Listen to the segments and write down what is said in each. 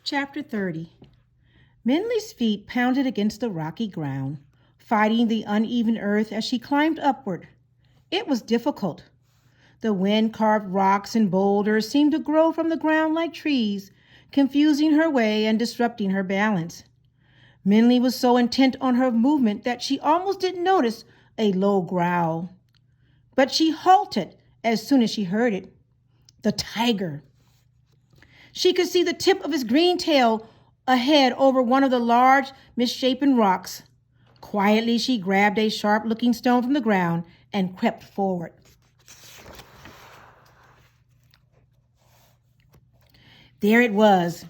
Chapter 30. Minley's feet pounded against the rocky ground, fighting the uneven earth as she climbed upward. It was difficult. The wind-carved rocks and boulders seemed to grow from the ground like trees, confusing her way and disrupting her balance. Minley was so intent on her movement that she almost didn't notice a low growl. But she halted as soon as she heard it. The tiger. She could see the tip of his green tail ahead over one of the large, misshapen rocks. Quietly, she grabbed a sharp-looking stone from the ground and crept forward. There it was,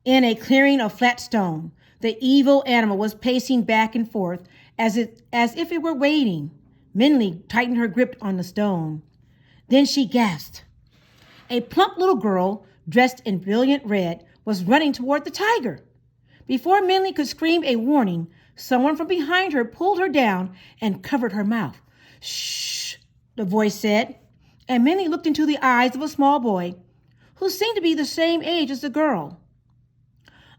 in a clearing of flat stone. The evil animal was pacing back and forth as if it were waiting. Minley tightened her grip on the stone. Then she gasped. A plump little girl, dressed in brilliant red, was running toward the tiger. Before Minley could scream a warning, someone from behind her pulled her down and covered her mouth. "Shh," the voice said, and Minley looked into the eyes of a small boy who seemed to be the same age as the girl.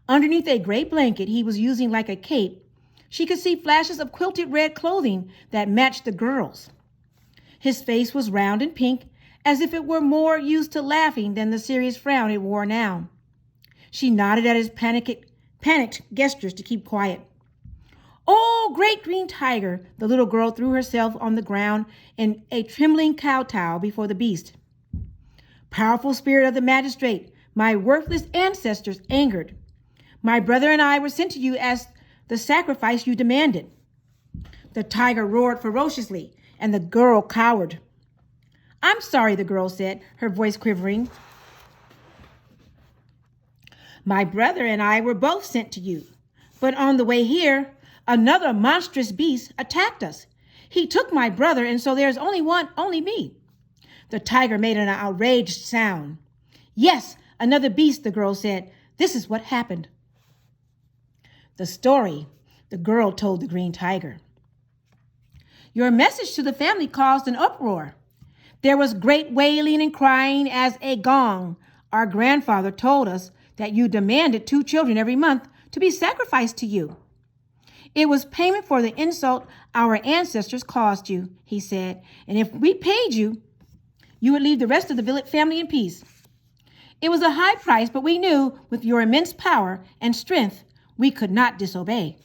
Underneath a gray blanket he was using like a cape, she could see flashes of quilted red clothing that matched the girl's. His face was round and pink, as if it were more used to laughing than the serious frown it wore now. She nodded at his panicked gestures to keep quiet. "Oh, great green tiger!" The little girl threw herself on the ground in a trembling kowtow before the beast. "Powerful spirit of the magistrate, my worthless ancestors angered. My brother and I were sent to you as the sacrifice you demanded." The tiger roared ferociously, and the girl cowered. "I'm sorry," the girl said, her voice quivering. "My brother and I were both sent to you, but on the way here, another monstrous beast attacked us. He took my brother, and so there's only me." The tiger made an outraged sound. "Yes, another beast," the girl said. "This is what happened." The story the girl told the green tiger. "Your message to the family caused an uproar. There was great wailing and crying as a gong. Our grandfather told us that you demanded 2 children every month to be sacrificed to you. It was payment for the insult our ancestors caused you," he said, "and if we paid you, you would leave the rest of the village family in peace. It was a high price, but we knew with your immense power and strength, we could not disobey."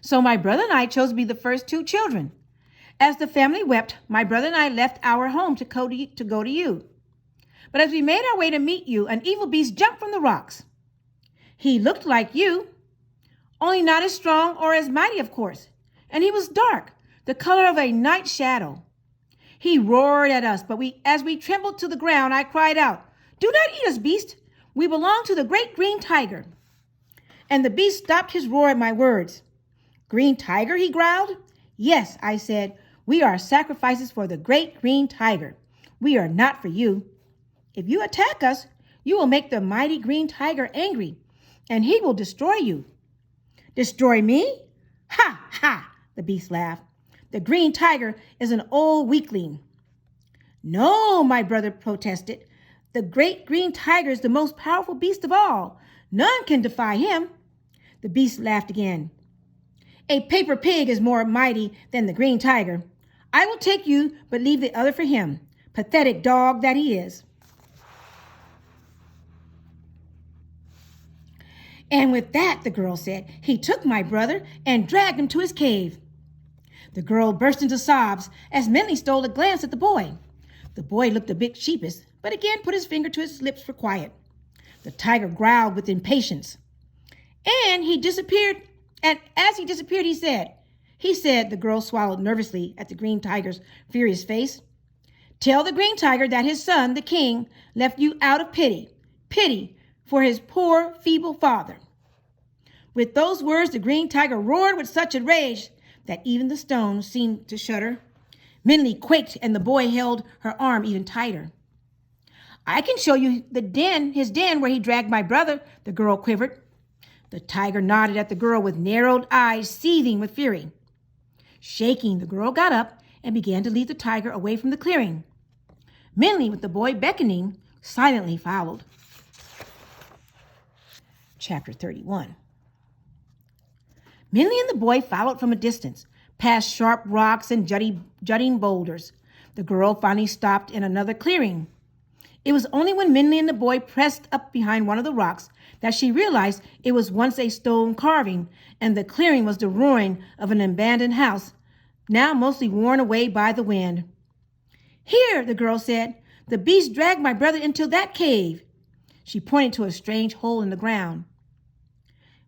"So my brother and I chose to be the first 2 children. As the family wept, my brother and I left our home to go to you. But as we made our way to meet you, an evil beast jumped from the rocks. He looked like you, only not as strong or as mighty, of course, and he was dark, the color of a night shadow. He roared at us, but as we trembled to the ground, I cried out, 'Do not eat us, beast. We belong to the great green tiger.' And the beast stopped his roar at my words. 'Green tiger?' he growled. 'Yes,' I said, 'we are sacrifices for the great green tiger. We are not for you. If you attack us, you will make the mighty green tiger angry, and he will destroy you.' 'Destroy me? Ha, ha,' the beast laughed. 'The green tiger is an old weakling.' 'No,' my brother protested. 'The great green tiger is the most powerful beast of all. None can defy him.' The beast laughed again. 'A paper pig is more mighty than the green tiger. I will take you, but leave the other for him. Pathetic dog that he is.' And with that, the girl said, he took my brother and dragged him to his cave." The girl burst into sobs as Minley stole a glance at the boy. The boy looked a bit sheepish, but again put his finger to his lips for quiet. The tiger growled with impatience. And as he disappeared, he said, the girl swallowed nervously at the green tiger's furious face, "Tell the green tiger that his son, the king, left you out of pity for his poor, feeble father." With those words, the green tiger roared with such a rage that even the stones seemed to shudder. Minley quaked, and the boy held her arm even tighter. "I can show you his den where he dragged my brother," the girl quivered. The tiger nodded at the girl with narrowed eyes seething with fury. Shaking, the girl got up and began to lead the tiger away from the clearing. Minley, with the boy beckoning, silently followed. Chapter 31. Minley and the boy followed from a distance, past sharp rocks and jutting boulders. The girl finally stopped in another clearing. It was only when Minley and the boy pressed up behind one of the rocks that she realized it was once a stone carving, and the clearing was the ruin of an abandoned house, now mostly worn away by the wind. "Here," the girl said, "the beast dragged my brother into that cave." She pointed to a strange hole in the ground.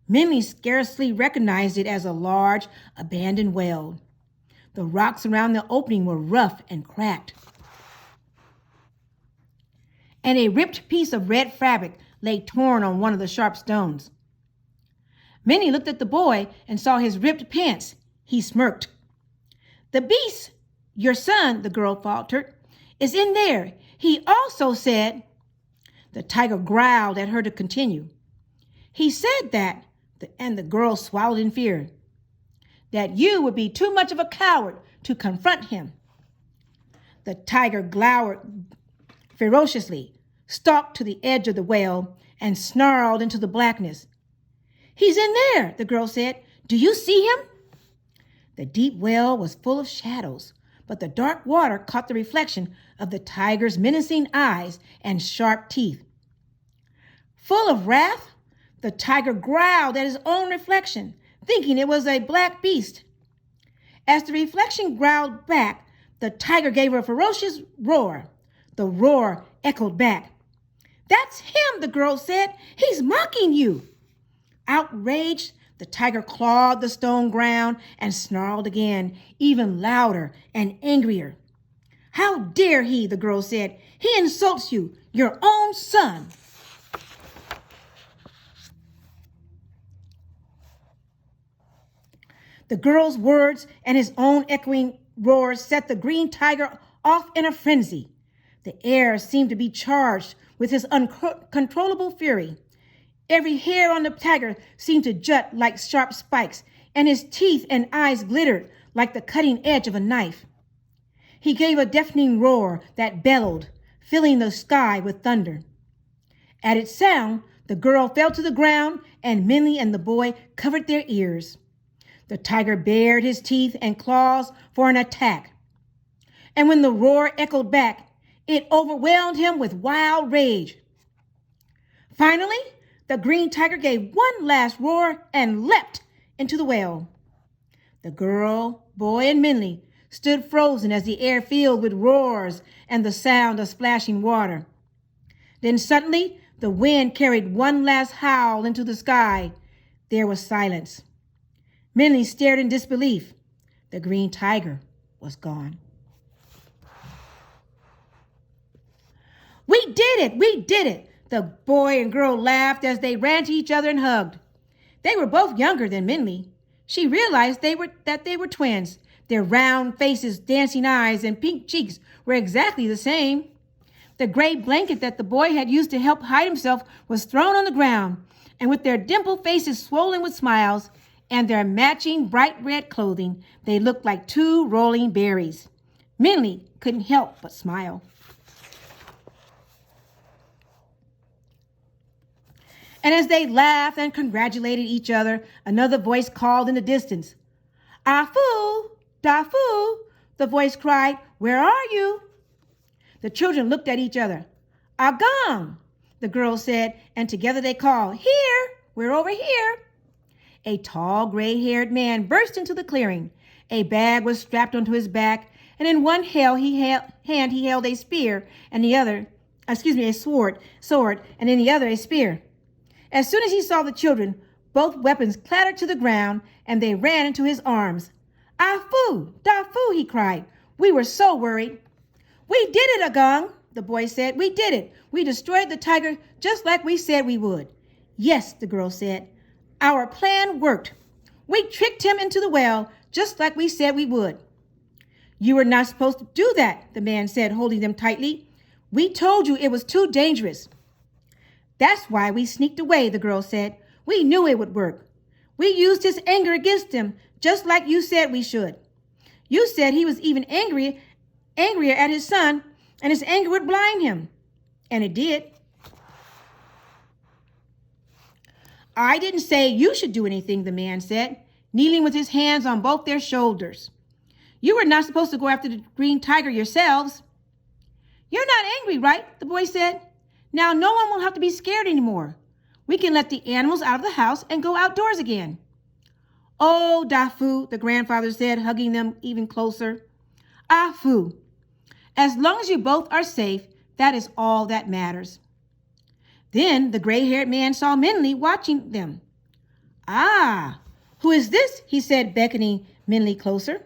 Minley scarcely recognized it as a large, abandoned well. The rocks around the opening were rough and cracked, and a ripped piece of red fabric lay torn on one of the sharp stones. Minnie looked at the boy and saw his ripped pants. He smirked. "The beast, your son," the girl faltered, "is in there. He also said—" The tiger growled at her to continue. "He said that," and the girl swallowed in fear, "that you would be too much of a coward to confront him." The tiger glowered ferociously, stalked to the edge of the well, and snarled into the blackness. "He's in there," the girl said. "Do you see him?" The deep well was full of shadows, but the dark water caught the reflection of the tiger's menacing eyes and sharp teeth. Full of wrath, the tiger growled at his own reflection, thinking it was a black beast. As the reflection growled back, the tiger gave a ferocious roar. The roar echoed back. "That's him," the girl said. "He's mocking you." Outraged, the tiger clawed the stone ground and snarled again, even louder and angrier. "How dare he," the girl said. "He insults you, your own son." The girl's words and his own echoing roars set the green tiger off in a frenzy. The air seemed to be charged with his uncontrollable fury. Every hair on the tiger seemed to jut like sharp spikes, and his teeth and eyes glittered like the cutting edge of a knife. He gave a deafening roar that bellowed, filling the sky with thunder. At its sound, the girl fell to the ground, and Minley and the boy covered their ears. The tiger bared his teeth and claws for an attack. And when the roar echoed back, it overwhelmed him with wild rage. Finally, the green tiger gave one last roar and leapt into the well. The girl, boy, and Minley stood frozen as the air filled with roars and the sound of splashing water. Then suddenly, the wind carried one last howl into the sky. There was silence. Minley stared in disbelief. The green tiger was gone. "We did it! We did it!" The boy and girl laughed as they ran to each other and hugged. They were both younger than Minley. She realized that they were twins. Their round faces, dancing eyes, and pink cheeks were exactly the same. The gray blanket that the boy had used to help hide himself was thrown on the ground, and with their dimpled faces swollen with smiles and their matching bright red clothing, they looked like two rolling berries. Minley couldn't help but smile. And as they laughed and congratulated each other, another voice called in the distance. "Afu! Dafu!" the voice cried. "Where are you?" The children looked at each other. "Agam!" the girl said, and together they called, "Here! We're over here!" A tall, gray-haired man burst into the clearing. A bag was strapped onto his back, and in one hand he held a spear, and a sword, and in the other a spear. As soon as he saw the children, both weapons clattered to the ground, and they ran into his arms. "Afu! Dafu!" he cried. "We were so worried." "We did it, Agang," the boy said. "We did it. We destroyed the tiger just like we said we would." "Yes," the girl said. "Our plan worked. We tricked him into the well just like we said we would." "You were not supposed to do that," the man said, holding them tightly. "We told you it was too dangerous." "That's why we sneaked away," the girl said. "We knew it would work. We used his anger against him, just like you said we should. You said he was even angrier at his son, and his anger would blind him. And it did. I didn't say you should do anything, the man said, kneeling with his hands on both their shoulders. You were not supposed to go after the green tiger yourselves. You're not angry, right? The boy said. Now no one will have to be scared anymore. We can let the animals out of the house and go outdoors again. Oh, Dafu, the grandfather said, hugging them even closer. Afu, as long as you both are safe, that is all that matters. Then the gray-haired man saw Minley watching them. Ah, who is this? He said, beckoning Minley closer.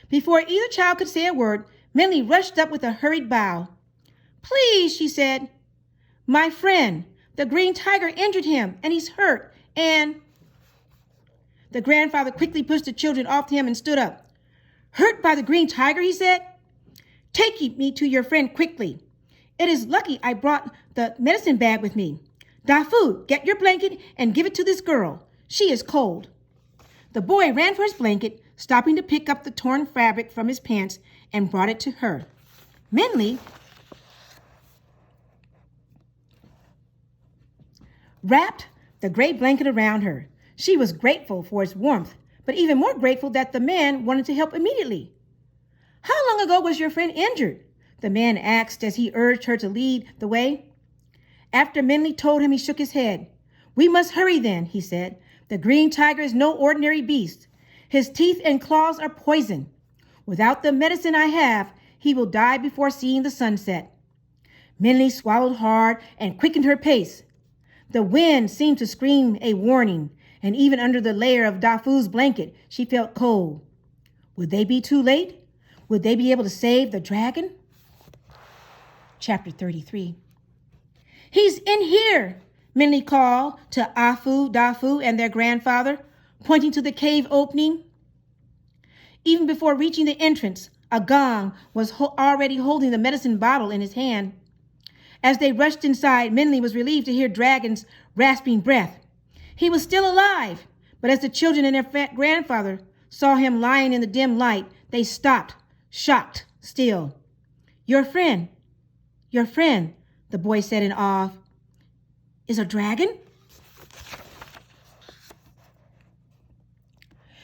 Before either child could say a word, Minley rushed up with a hurried bow. Please, she said. My friend, the green tiger injured him, and he's hurt, and... The grandfather quickly pushed the children off him and stood up. Hurt by the green tiger, he said. Take me to your friend quickly. It is lucky I brought the medicine bag with me. Dafu, get your blanket and give it to this girl. She is cold. The boy ran for his blanket, stopping to pick up the torn fabric from his pants and brought it to her. Minley wrapped the gray blanket around her. She was grateful for its warmth, but even more grateful that the man wanted to help immediately. How long ago was your friend injured? The man asked as he urged her to lead the way. After Minley told him, he shook his head. We must hurry then, he said. The green tiger is no ordinary beast. His teeth and claws are poison. Without the medicine I have, he will die before seeing the sunset. Minley swallowed hard and quickened her pace. The wind seemed to scream a warning, and even under the layer of Dafu's blanket, she felt cold. Would they be too late? Would they be able to save the dragon? Chapter 33. He's in here, Minley called to Afu, Dafu, and their grandfather, pointing to the cave opening. Even before reaching the entrance, a gong was already holding the medicine bottle in his hand. As they rushed inside, Minley was relieved to hear Dragon's rasping breath. He was still alive, but as the children and their grandfather saw him lying in the dim light, they stopped, shocked still. Your friend, the boy said in awe. Is a dragon?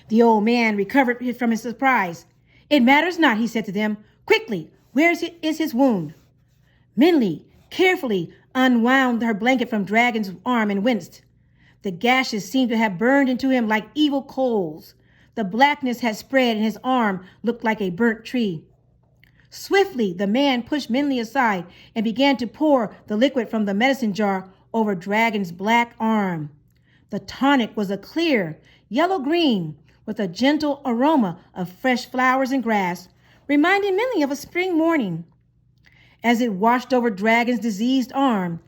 The old man recovered from his surprise. It matters not, he said to them. Quickly, where is his wound? Minley carefully unwound her blanket from Dragon's arm and winced. The gashes seemed to have burned into him like evil coals. The blackness had spread and his arm looked like a burnt tree. Swiftly, the man pushed Minley aside and began to pour the liquid from the medicine jar over Dragon's black arm. The tonic was a clear yellow-green with a gentle aroma of fresh flowers and grass, reminding Minley of a spring morning. As it washed over Dragon's diseased arm,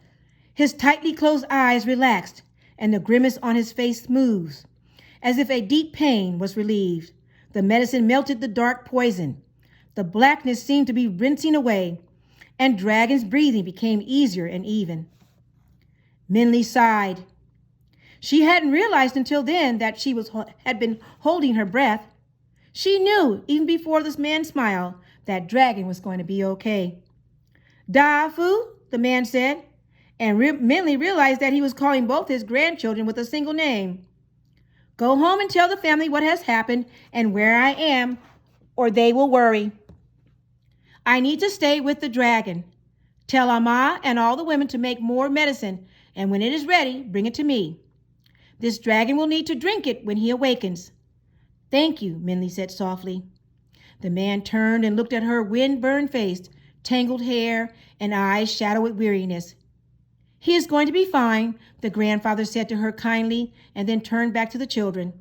his tightly closed eyes relaxed and the grimace on his face smoothed, as if a deep pain was relieved. The medicine melted the dark poison. The blackness seemed to be rinsing away, and Dragon's breathing became easier and even. Minley sighed. She hadn't realized until then that she had been holding her breath. She knew, even before this man smiled, that Dragon was going to be okay. Dafu, the man said, and Minley realized that he was calling both his grandchildren with a single name. Go home and tell the family what has happened and where I am, or they will worry. I need to stay with the dragon. Tell Amma and all the women to make more medicine, and when it is ready, bring it to me. This dragon will need to drink it when he awakens. Thank you, Minley said softly. The man turned and looked at her wind-burned face, tangled hair, and eyes shadowed with weariness. He is going to be fine, the grandfather said to her kindly, and then turned back to the children.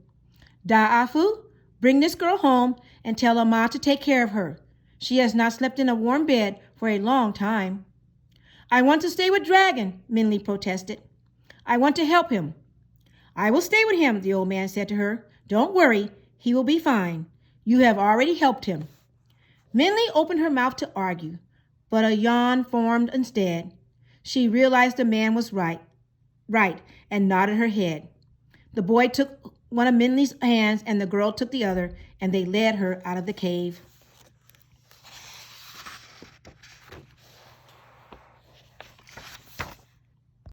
Da'afu, bring this girl home and tell Amma to take care of her. She has not slept in a warm bed for a long time. I want to stay with Dragon, Minley protested. I want to help him. I will stay with him, the old man said to her. Don't worry, he will be fine. You have already helped him. Minley opened her mouth to argue, but a yawn formed instead. She realized the man was right, and nodded her head. The boy took one of Minley's hands and the girl took the other, and they led her out of the cave.